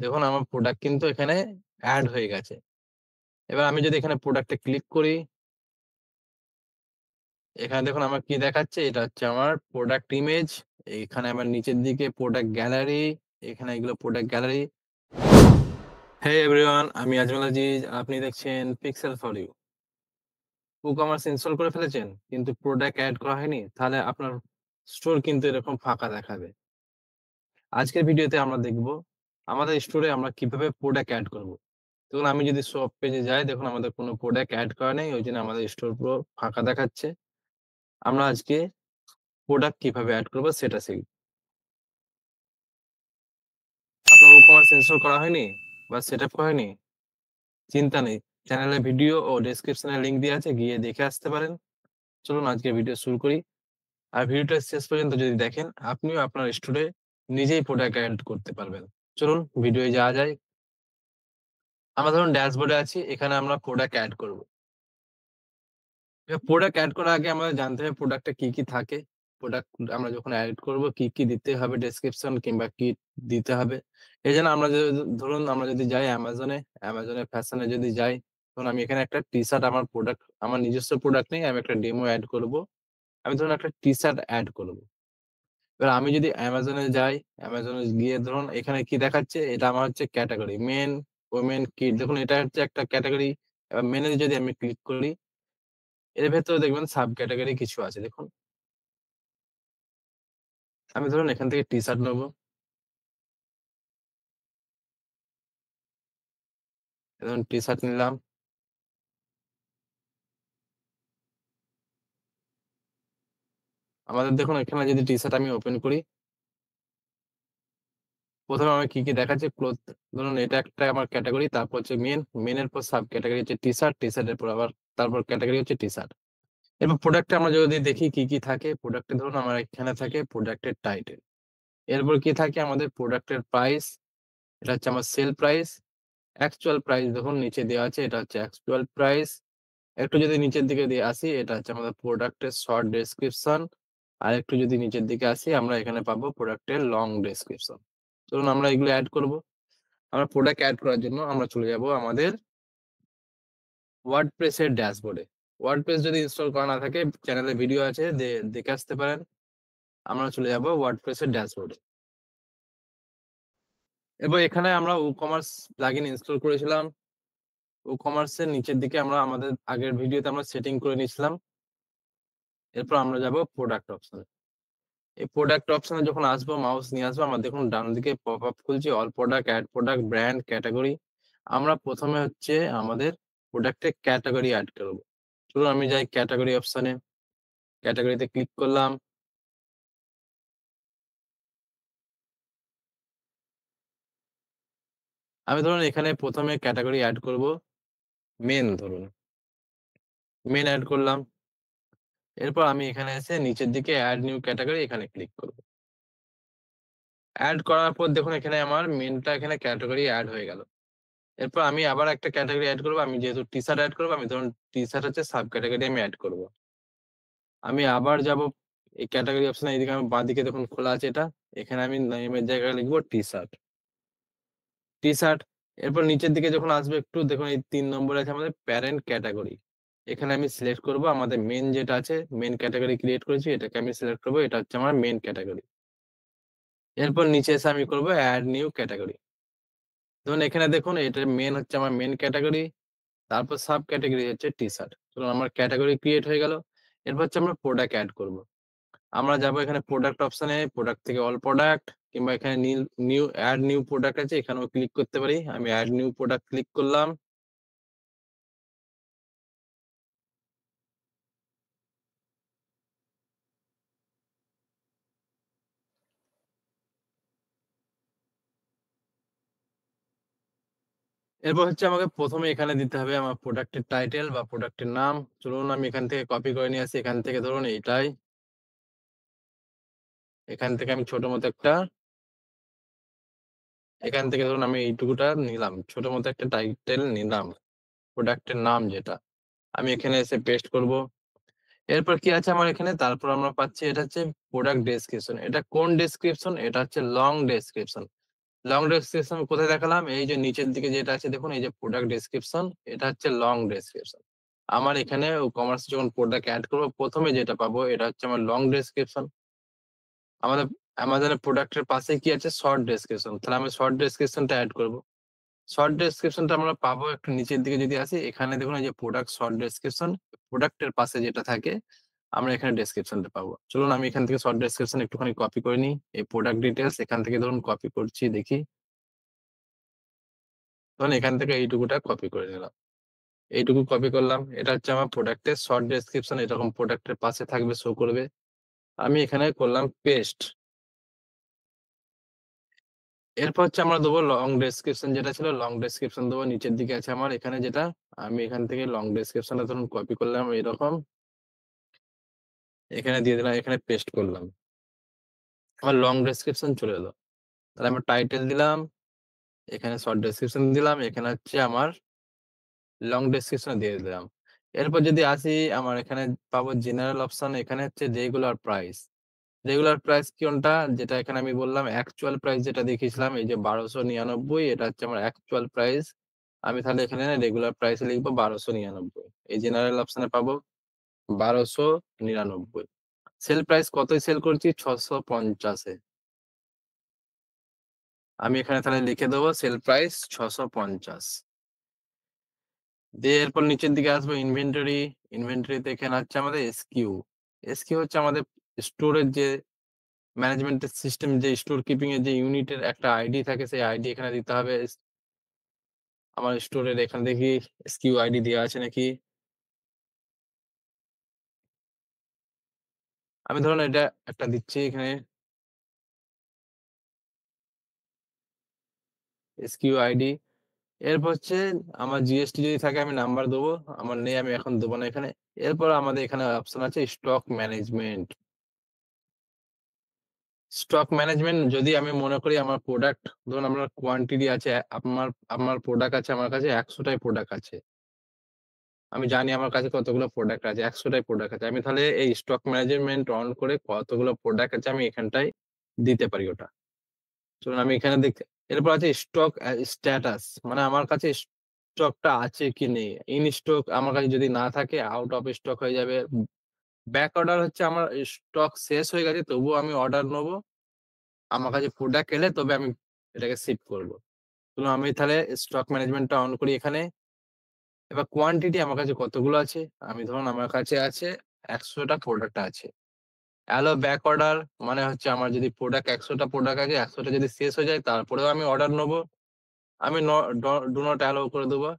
দেখুন আমার প্রোডাক্ট কিন্তু এখানে এড হয়ে গেছে। এবার আমি যদি এখানে প্রোডাক্টে ক্লিক করি, এখানে দেখুন আমার কি দেখাচ্ছে? এটা হচ্ছে আমার প্রোডাক্ট ইমেজ। এখানে আমার নিচের দিকে প্রোডাক্ট গ্যালারি, এখানে এগুলো প্রোডাক্ট গ্যালারি। হেই এভরিওয়ান, আমি আজমল আজিজ। আপনি দেখছেন Pixel for You. WooCommerce install করে ফেলেছেন কিন্তু প্রোডাক্ট এড করা হয়নি? তাহলে আপনার স্টোর কিন্তু এরকম ফাঁকা দেখাবে। আজকের ভিডিওতে আমরা দেখব আমাদের স্টোরে আমরা কিভাবে প্রোডাক্ট এড করব। দেখুন আমি যদি শপ পেজে যাই, দেখুন আমাদের কোনো প্রোডাক্ট এড করা নেই। ওইজন্য আমাদের স্টোর পুরো ফাঁকা দেখাচ্ছে। আমরা আজকে প্রোডাক্ট কিভাবে এড করব সেটা শিখব। আপনার WooCommerce ইনস্টল করা হয়নি বা সেটআপ করা হয়নি? চিন্তা নেই। চ্যানেলে ভিডিও ও ডেসক্রিপশনে লিংক দেয়া আছে, গিয়ে দেখে আসতে পারেন। চলুন আজকের ভিডিও শুরু করি। আর ভিডিওটা শেষ পর্যন্ত যদি দেখেন, আপনিও আপনার স্টোরে নিজেই প্রোডাক্ট এড করতে পারবেন। চলুন ভিডিওয়ে যাওয়া যায়। আমরা ধরুন ড্যাশবোর্ডে আছি, এখানে আমরা প্রোডাক্ট এড করব। প্রোডাক্ট এড করার আগে আমাদের জানতে হবে প্রোডাক্টে কি থাকে। প্রোডাক্ট আমরা যখন এড করব কি দিতে হবে ডেসক্রিপশন কিংবা কি দিতে হবে। এজন্য আমরা ধরুন আমরা যদি যাই Amazon ফ্যাশনে যদি যাই, ধরুন আমি এখানে একটা টি-শার্ট আমার প্রোডাক্ট, আমার নিজস্ব প্রোডাক্ট নেই, আমি একটা ডেমো এড করব। আমি ধরুন একটা টি-শার্ট এড করব। এবার আমি যদি Amazon এ যাই, Amazon এ গিয়ে ধরুন এখানে কি দেখাচ্ছে? এটা আমার হচ্ছে ক্যাটেগরি মেন, ওমেন, কিড। দেখুন এটা হচ্ছে একটা ক্যাটেগরি। এবার মেন এ যদি আমি ক্লিক করি, এর ভেতরে দেখবেন সাব ক্যাটেগরি কিছু আছে দেখুন। আমি ধরুন এখান থেকে টি-শার্ট নেবো। ধরুন টি-শার্ট নিলাম। আমাদের দেখুন এখানে যদি টি-শার্ট আমি ওপেন করি, ১ম এ আমার কি দেখাচ্ছে? ক্লথ। ধরুন এটা একটা আমার ক্যাটেগরি, তারপর হচ্ছে মেন, মেনের পর সাব ক্যাটেগরি হচ্ছে টি-শার্ট, টি-শার্টের পর আবার তারপর ক্যাটেগরি হচ্ছে টি-শার্ট। এরপর প্রোডাক্টে আমরা যদি দেখি কি থাকে, প্রোডাক্টে ধরুন আমার এখানে থাকে প্রোডাক্টের টাইটেল। এরপর কি থাকে? আমাদের প্রোডাক্টের প্রাইস। এটা হচ্ছে আমার সেল প্রাইস। অ্যাকচুয়াল প্রাইস দেখুন নিচে দেওয়া আছে, এটা হচ্ছে অ্যাকচুয়াল প্রাইস। একটু যদি নিচের দিকে দিয়ে আসি, এটা হচ্ছে আমাদের প্রোডাক্টের শর্ট ডেসক্রিপশন। আর একটু যদি নিচের দিকে আসি, আমরা এখানে পাবো প্রোডাক্টের লং ডেসক্রিপশন। চলুন আমরা এগুলো এড করব। আমরা প্রোডাক্ট এড করার জন্য আমরা চলে যাব আমাদের ওয়ার্ডপ্রেস এর ড্যাশবোর্ডে। ওয়ার্ডপ্রেস যদি ইনস্টল করা না থাকে, চ্যানেলে ভিডিও আছে, দেখে আসতে পারেন। আমরা চলে যাব ওয়ার্ডপ্রেস এর ড্যাশবোর্ডে। এবার এখানে আমরা WooCommerce প্লাগইন ইনস্টল করেছিলাম। WooCommerce এর নিচের দিকে আমরা আমাদের আগের ভিডিওতে আমরা সেটিং করে নিয়েছিলাম। এরপর আমরা যাব প্রোডাক্ট অপশনে। এই প্রোডাক্ট অপশনে যখন আসবো, মাউস নিয়ে আসবো, আমরা দেখুন ডান দিকে পপআপ খুলছে, all product, add product, brand, category. আমরা প্রথমে হচ্ছে আমাদের প্রোডাক্টের ক্যাটেগরি এড করব। চলুন আমি যাই ক্যাটেগরি অপশনে, ক্যাটেগরিতে ক্লিক করলাম। আমি ধরুন এখানে প্রথমে ক্যাটেগরি এড করব মেন, ধরুন মেন এড করলাম। এরপর আমি এখানে এসে নিচের দিকে এড নিউ ক্যাটেগরি, এখানে ক্লিক করব। এড করার পর দেখুন এখানে আমার মেনটা এখানে ক্যাটেগরি এড হয়ে গেল। এরপর আমি আবার একটা ক্যাটেগরি এড করব। আমি যেহেতু টি-শার্ট এড করব, আমি ধরুন টি-শার্ট হচ্ছে সাব ক্যাটেগরি আমি এড করব। আমি আবার যাব এই ক্যাটেগরি অপশনে, এইদিকে আমার বাঁদিকে দেখুন খোলা আছে এটা। এখানে আমি নেমের জায়গায় লিখব টি-শার্ট, টি-শার্ট। এরপর নিচের দিকে যখন আসবে একটু দেখুন এই ৩ নম্বরে আছে আমাদের প্যারেন্ট ক্যাটেগরি। এখানে আমি সিলেক্ট করব আমাদের মেন যেটা আছে, মেন ক্যাটেগরি ক্রিয়েট করেছি, এটাকে আমি সিলেক্ট করব। এটা হচ্ছে আমার মেন ক্যাটেগরি। এরপর নিচে এসে আমি করব এড নিউ ক্যাটেগরি। ধরুন এখানে দেখুন এটা মেন হচ্ছে আমার মেন ক্যাটেগরি, তারপর সাব ক্যাটেগরি হচ্ছে টি-শার্ট। চলুন আমার ক্যাটেগরি ক্রিয়েট হয়ে গেল। এরপর হচ্ছে আমরা প্রোডাক্ট এড করব। আমরা যাবো এখানে প্রোডাক্ট অপশনে, প্রোডাক্ট থেকে অল প্রোডাক্ট, কিংবা এখানে নিউ এড নিউ প্রোডাক্ট আছে, এখানেও ক্লিক করতে পারি। আমি এড নিউ প্রোডাক্ট ক্লিক করলাম। এরপর হচ্ছে আমাকে প্রথমে এখানে দিতে হবে আমার প্রোডাক্টের টাইটেল বা প্রোডাক্টের নাম। চলুন আমি এখান থেকে কপি করে নিয়ে আসি। এখান থেকে ধরুন এইটাই, এখান থেকে আমি ছোট মতো একটা, এখান থেকে ধরুন আমি এইটুকুটা নিলাম, ছোট মতো একটা টাইটেল নিলাম প্রোডাক্টের নাম যেটা। আমি এখানে এসে পেস্ট করব। এরপর কি আছে আমার এখানে? তারপর আমরা পাচ্ছি এটা হচ্ছে প্রোডাক্ট ডেসক্রিপশন। এটা কোন ডেসক্রিপশন? এটা হচ্ছে লং ডেসক্রিপশন। লং ডেসক্রিপশন কোথায় দেখালাম? এই যে নিচের দিকে যেটা আছে দেখুন এই যে প্রোডাক্ট ডেসক্রিপশন এটা হচ্ছে লং ডেসক্রিপশন। আমার এখানে কমার্স যখন প্রোডাক্ট এড করব ১ম এ যেটা পাবো এটা হচ্ছে আমার লং ডেসক্রিপশন। আমাদের Amazon এর প্রোডাক্টের পাশে কি আছে? Short description. তাহলে আমি শর্ট ডেসক্রিপশনটা এড করব। শর্ট ডেসক্রিপশনটা আমরা পাবো একটু নিচের দিকে যদি আসি, এখানে দেখুন এই যে প্রোডাক্ট শর্ট ডেসক্রিপশন, প্রোডাক্টের পাশে যেটা থাকে আমরা এখানে ডেসক্রিপশনটা পাবো। চলুন আমি এখান থেকে শর্ট ডেসক্রিপশন একটুখানি কপি করে নিই। এই প্রোডাক্ট ডিটেইলস এখান থেকে ধরুন কপি করছি দেখি। ধরুন এখান থেকে এইটুকুটা কপি করে নিলাম। এইটুকু কপি করলাম। এটা হচ্ছে আমার প্রোডাক্টের শর্ট ডেসক্রিপশন এরকম প্রোডাক্টের পাশে থাকবে, শো করবে। আমি এখানে করলাম পেস্ট। এরপর হচ্ছে আমরা দেবো লং ডেসক্রিপশন যেটা ছিল লং ডেসক্রিপশন দেবো। নিচের দিকে আছে আমার এখানে যেটা, আমি এখান থেকে লং ডেসক্রিপশনটা ধরুন কপি করলাম এরকম। এখানে দিয়ে দিলাম, এখানে পেস্ট করলাম। আমার লং ডেসক্রিপশন চলে এলো। তাহলে আমি টাইটেল দিলাম, এখানে শর্ট ডেসক্রিপশন দিলাম, এখানে হচ্ছে আমার লং ডেসক্রিপশন দিয়ে দিলাম। এরপর যদি আসি আমার এখানে পাবো জেনারেল অপশন, এখানে হচ্ছে রেগুলার প্রাইস। রেগুলার প্রাইস কোনটা? যেটা এখানে আমি বললাম অ্যাকচুয়াল প্রাইস যেটা দেখিয়েছিলাম এই যে ১২৯৯ এটা হচ্ছে আমার অ্যাকচুয়াল প্রাইস। আমি তাহলে এখানে রেগুলার প্রাইস এ লিখবো ১২৯৯। এই জেনারেল অপশনে পাবো ১২৯৯। সেল প্রাইস কতয় সেল করছি? ৬৫০ এ। আমি এখানে তাহলে লিখে দেবো সেল প্রাইস ৬৫০। দিয়ে এরপর নিচের দিকে আসবো ইনভেন্টরি। ইনভেন্টরিতে এখানে হচ্ছে আমাদের এসকিউ। এসকিউ হচ্ছে আমাদের স্টোরের যে ম্যানেজমেন্টের সিস্টেম, যে স্টোর কিপিং এর যে ইউনিটের একটা আইডি থাকে সেই আইডি এখানে দিতে হবে। আমার স্টোরের এখানে দেখি এসকিউ আইডি দেওয়া আছে নাকি। আমি ধরুন এটা একটা দিচ্ছি এখানে এসকিউ আইডি। এরপর হচ্ছে আমার জিএসটি যদি থাকে আমি নাম্বার দেবো। আমার নেই, আমি এখন দেবো না এখানে। এরপর আমাদের এখানে অপশন আছে স্টক ম্যানেজমেন্ট। স্টক ম্যানেজমেন্ট যদি আমি মনে করি আমার প্রোডাক্ট ধরুন আমার কোয়ান্টিটি আছে, আমার আমার প্রোডাক্ট আছে আমার কাছে ১০০ টাই প্রোডাক্ট আছে। আমি জানি আমার কাছে কতগুলো প্রোডাক্ট আছে, ১০০ টাই প্রোডাক্ট আছে। আমি তাহলে এই স্টক ম্যানেজমেন্ট অন করে কতগুলো প্রোডাক্ট আছে আমি এখানটায় দিতে পারি ওটা। চলুন আমি এখানে এরপর আছে স্টক স্ট্যাটাস, মানে আমার কাছে স্টকটা আছে কি নেই। ইন স্টক আমার কাছে যদি না থাকে আউট অফ স্টক হয়ে যাবে। ব্যাক অর্ডার হচ্ছে আমার স্টক শেষ হয়ে গেছে তবুও আমি অর্ডার নেবো। আমার কাছে প্রোডাক্ট এলে তবে আমি এটাকে শিপ করব। চলুন আমি তাহলে স্টক ম্যানেজমেন্টটা অন করি এখানে। এবার কোয়ান্টিটি আমার কাছে কতগুলো আছে? আমি ধরুন আমার কাছে আছে ১০০ টা প্রোডাক্ট আছে। অ্যালো ব্যাক অর্ডার মানে হচ্ছে আমার যদি প্রোডাক্ট ১০০ টা প্রোডাক্ট আছে, ১০০ টা যদি শেষ হয়ে যায় তারপরেও আমি অর্ডার নেবো। আমি ন ড ডু নট অ্যালাও করে দেবো।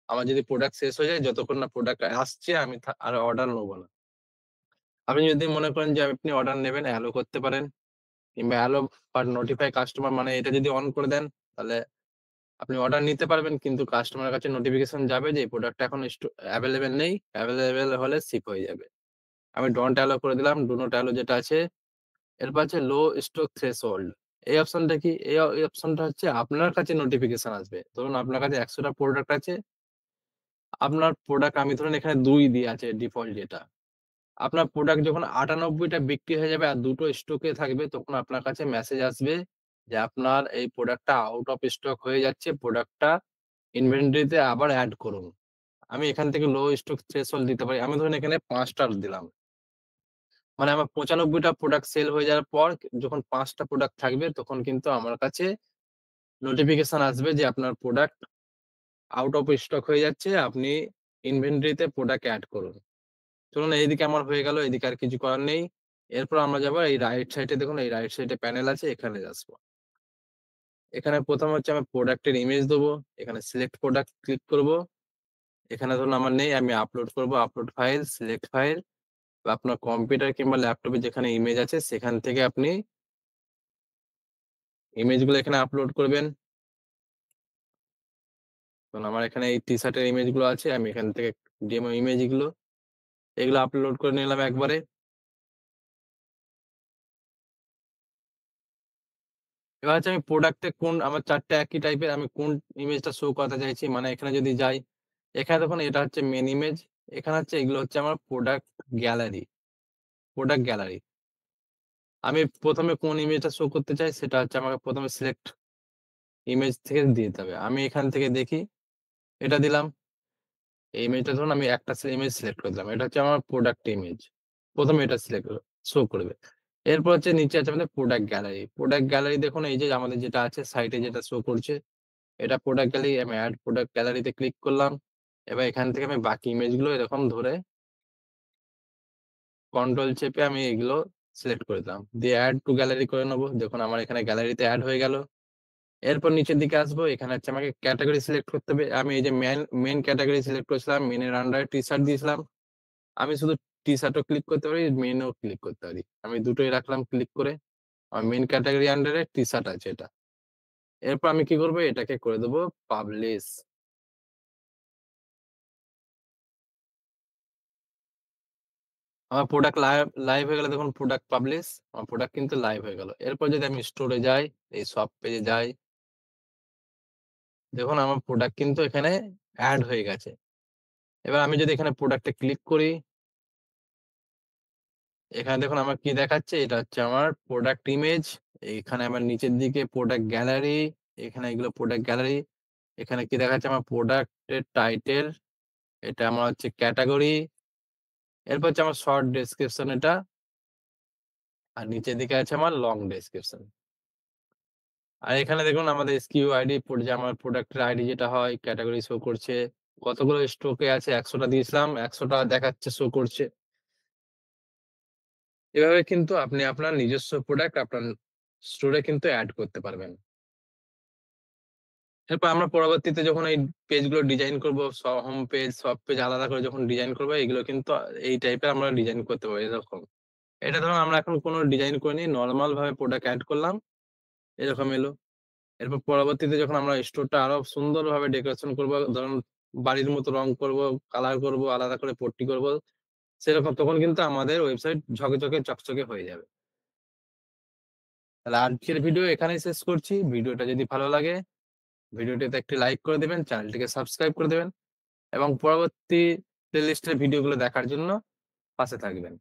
আমার যদি প্রোডাক্ট শেষ হয়ে যায় যতক্ষণ না প্রোডাক্ট আসছে আমি আর অর্ডার নেবো না। আপনি যদি মনে করেন যে আপনি অর্ডার নেবেন অ্যালো করতে পারেন, কিংবা অ্যালো বা নোটিফাই কাস্টমার মানে এটা যদি অন করে দেন তাহলে আপনি অর্ডার নিতে পারবেন কিন্তু কাস্টমারের কাছে নোটিফিকেশন যাবে যে এই প্রোডাক্টটা এখন এভেইলেবল নেই। এভেইলেবল হলে শিপ হয়ে যাবে। আমি ডন্ট অ্যালো করে দিলাম। ডু নট অ্যালো যেটা আছে। এরপর আছে লো স্টক থ্রেশহোল্ড। এই অপশনটা কি? এই অপশনটা হচ্ছে আপনার কাছে নোটিফিকেশন আসবে। ধরুন আপনার কাছে ১০০ টা প্রোডাক্ট আছে। আপনার প্রোডাক্ট আমি ধরুন এখানে ২ দিয়ে আছে ডিফল্ট যেটা। আপনার প্রোডাক্ট যখন ৯৮ টা বিক্রি হয়ে যাবে আর ২ টো স্টকে থাকবে তখন আপনার কাছে মেসেজ আসবে যে আপনার এই প্রোডাক্টটা আউট অফ স্টক হয়ে যাচ্ছে। প্রোডাক্টটা ইনভেন্টরিতে আবার এড করুন। আমি এখান থেকে লো স্টক থ্রেশহোল্ড দিতে পারি। আমি ধরুন এখানে ৫ টা দিলাম। মানে আমার ৯৫ টা প্রোডাক্ট সেল হয়ে যাওয়ার পর যখন ৫ টা প্রোডাক্ট থাকবে তখন কিন্তু আমার কাছে নোটিফিকেশন আসবে যে আপনার প্রোডাক্ট আউট অফ স্টক হয়ে যাচ্ছে। আপনি ইনভেন্টরিতে প্রোডাক্ট এড করুন। চলুন এইদিকে আমার হয়ে গেল। এদিকে আর কিছু করার নেই। এরপর আমরা যাবো এই রাইট সাইডে, দেখুন এই রাইট সাইডে প্যানেল আছে এখানে আসবো। এখানে ১ম হচ্ছে আমি প্রোডাক্টের ইমেজ দেবো। এখানে সিলেক্ট প্রোডাক্ট ক্লিক করব। এখানে ধরুন আমার নেই, আমি আপলোড করব। আপলোড ফাইল, সিলেক্ট ফাইল বা আপনার কম্পিউটার কিংবা ল্যাপটপে যেখানে ইমেজ আছে সেখান থেকে আপনি ইমেজগুলো এখানে আপলোড করবেন। কারণ আমার এখানে এই টি-শার্টের ইমেজগুলো আছে। আমি এখান থেকে ডেমো ইমেজ এগুলো আপলোড করে নিলাম একবারে। এবার হচ্ছে আমি প্রোডাক্টে কোন আমার ৪ টে একই টাইপের আমি কোন ইমেজটা শো করাতে চাইছি। মানে এখানে যদি যাই, এখানে দেখুন এটা হচ্ছে মেইন ইমেজ। এখানে হচ্ছে এগুলো হচ্ছে আমার প্রোডাক্ট গ্যালারি, প্রোডাক্ট গ্যালারি। আমি ১ম এ কোন ইমেজটা শো করতে চাই সেটা হচ্ছে আমাকে ১ম এ সিলেক্ট ইমেজ থেকে দিয়ে দিতে হবে। আমি এখান থেকে দেখি, এটা দিলাম। এই ইমেজটা ধরুন আমি একটা ইমেজ সিলেক্ট করে দিলাম। এটা হচ্ছে আমার প্রোডাক্ট ইমেজ। ১ম এ এটা সিলেক্ট শো করবে। এরপর হচ্ছে নিচে আছে আমাদের প্রোডাক্ট গ্যালারি। প্রোডাক্ট গ্যালারি দেখুন এই যে আমাদের যেটা আছে সাইটে যেটা শো করছে, এটা প্রোডাক্ট গ্যালারি। আমি এড প্রোডাক্ট গ্যালারিতে ক্লিক করলাম। এবার এখান থেকে আমি বাকি ইমেজগুলো এরকম ধরে কন্ট্রোল চেপে আমি এগুলো সিলেক্ট করে দিলাম। দিয়ে এড টু গ্যালারি করে নেব। দেখুন আমার এখানে গ্যালারিতে এড হয়ে গেল। এরপর নিচের দিকে আসবো। এখানে হচ্ছে আমাকে ক্যাটেগরি সিলেক্ট করতে হবে। আমি এই যে মেইন ক্যাটেগরি সিলেক্ট করেছিলাম। মেইনের আন্ডারে টি-শার্ট দিয়েছিলাম। আমি শুধু টি-শার্টও ক্লিক করতে পারি, মেইনও ক্লিক করতে পারি। আমি দুটোই রাখলাম ক্লিক করে। আমার মেইন ক্যাটেগরি আন্ডারে টি-শার্ট আছে এটা। এরপর আমি কি করব? এটাকে করে দেব পাবলিশ। আমার প্রোডাক্ট লাইভ হয়ে গেল দেখুন প্রোডাক্ট পাবলিশ। আমার প্রোডাক্ট কিন্তু লাইভ হয়ে গেল। এরপর যদি আমি স্টোরে যাই, এই শপ পেজে যাই, দেখুন আমার প্রোডাক্ট কিন্তু এখানে এড হয়ে গেছে। এবার আমি যদি এখানে প্রোডাক্টে ক্লিক করি, এখানে দেখুন আমার কি দেখাচ্ছে? এটা হচ্ছে আমার প্রোডাক্ট ইমেজ। এখানে আমার নিচের দিকে প্রোডাক্ট গ্যালারি, এখানে এগুলো প্রোডাক্ট গ্যালারি। এখানে কি দেখাচ্ছে? আমার প্রোডাক্টের টাইটেল, এটা আমার হচ্ছে ক্যাটেগরি। এরপর হচ্ছে আমার শর্ট ডেসক্রিপশন এটা। আর নিচের দিকে আছে আমার লং ডেসক্রিপশন। আর এখানে দেখুন আমাদের SKU আইডি যে আমার প্রোডাক্টের আইডি যেটা হয় ক্যাটেগরি শো করছে। কতগুলো স্টকে আছে ১০০ টা দিয়েছিলাম, ১০০ টা দেখাচ্ছে শো করছে। এভাবে কিন্তু আপনি আপনার নিজস্ব প্রোডাক্ট আপনার স্টোরে কিন্তু এড করতে পারবেন। এরপর আমরা পরবর্তীতে যখন এই পেজগুলো ডিজাইন করব, হোম পেজ, সব পেজ আলাদা করে যখন ডিজাইন করব, এগুলো কিন্তু এই টাইপের আমরা ডিজাইন করতে পারি এরকম। এটা ধরুন আমরা এখন কোনো ডিজাইন করিনি, নরমাল ভাবে প্রোডাক্ট এড করলাম, এরকম এলো। এরপর পরবর্তীতে যখন আমরা স্টোরটা আরো সুন্দরভাবে ডেকোরেশন করব, ধরুন বাড়ির মতো রং করব, কালার করব, আলাদা করে পট্টি করব, সেরকম তখন কিন্তু আমাদের ওয়েবসাইট ঝকঝকে চকচকে হয়ে যাবে। তাহলে আজকের ভিডিও এখানেই শেষ করছি। ভিডিওটা যদি ভালো লাগে, ভিডিওটিতে একটি লাইক করে দিবেন, চ্যানেলটিকে সাবস্ক্রাইব করে দিবেন এবং পরবর্তী প্লেলিস্টের ভিডিওগুলো দেখার জন্য পাশে থাকবেন।